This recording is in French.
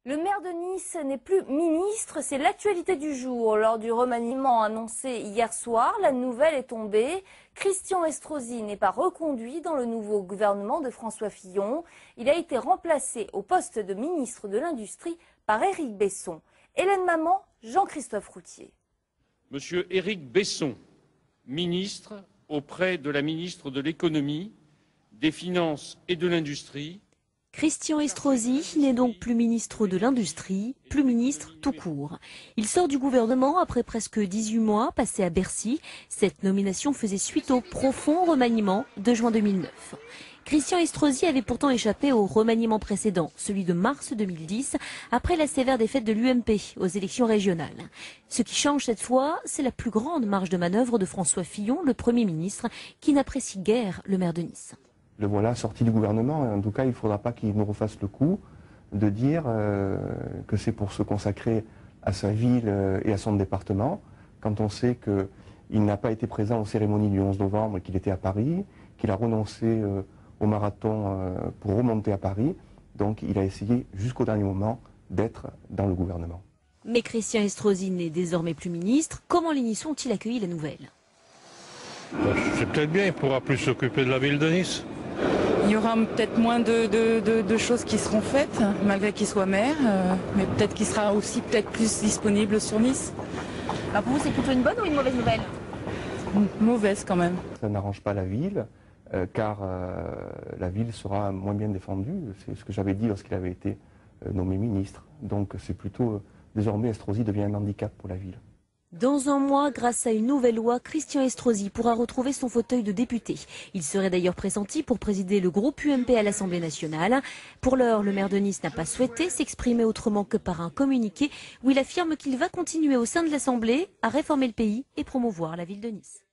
Le maire de Nice n'est plus ministre, c'est l'actualité du jour. Lors du remaniement annoncé hier soir, la nouvelle est tombée. Christian Estrosi n'est pas reconduit dans le nouveau gouvernement de François Fillon. Il a été remplacé au poste de ministre de l'Industrie par Éric Besson. Hélène Maman, Jean-Christophe Routier. Monsieur Éric Besson, ministre auprès de la ministre de l'Économie, des Finances et de l'Industrie. Christian Estrosi n'est donc plus ministre de l'Industrie, plus ministre tout court. Il sort du gouvernement après presque 18 mois passés à Bercy. Cette nomination faisait suite au profond remaniement de juin 2009. Christian Estrosi avait pourtant échappé au remaniement précédent, celui de mars 2010, après la sévère défaite de l'UMP aux élections régionales. Ce qui change cette fois, c'est la plus grande marge de manœuvre de François Fillon, le Premier ministre, qui n'apprécie guère le maire de Nice. Le voilà sorti du gouvernement, et en tout cas il ne faudra pas qu'il nous refasse le coup de dire que c'est pour se consacrer à sa ville et à son département, quand on sait qu'il n'a pas été présent aux cérémonies du 11 novembre et qu'il était à Paris, qu'il a renoncé au marathon pour remonter à Paris, donc il a essayé jusqu'au dernier moment d'être dans le gouvernement. Mais Christian Estrosi n'est désormais plus ministre. Comment les Niçois ont-ils accueilli la nouvelle? C'est peut-être bien, il pourra plus s'occuper de la ville de Nice. Il y aura peut-être moins de choses qui seront faites, malgré qu'il soit maire, mais peut-être qu'il sera aussi peut-être plus disponible sur Nice. Alors pour vous, c'est plutôt une bonne ou une mauvaise nouvelle? Mauvaise quand même. Ça n'arrange pas la ville, car la ville sera moins bien défendue. C'est ce que j'avais dit lorsqu'il avait été nommé ministre. Donc c'est plutôt, désormais, Estrosi devient un handicap pour la ville. Dans un mois, grâce à une nouvelle loi, Christian Estrosi pourra retrouver son fauteuil de député. Il serait d'ailleurs pressenti pour présider le groupe UMP à l'Assemblée nationale. Pour l'heure, le maire de Nice n'a pas souhaité s'exprimer autrement que par un communiqué où il affirme qu'il va continuer au sein de l'Assemblée à réformer le pays et promouvoir la ville de Nice.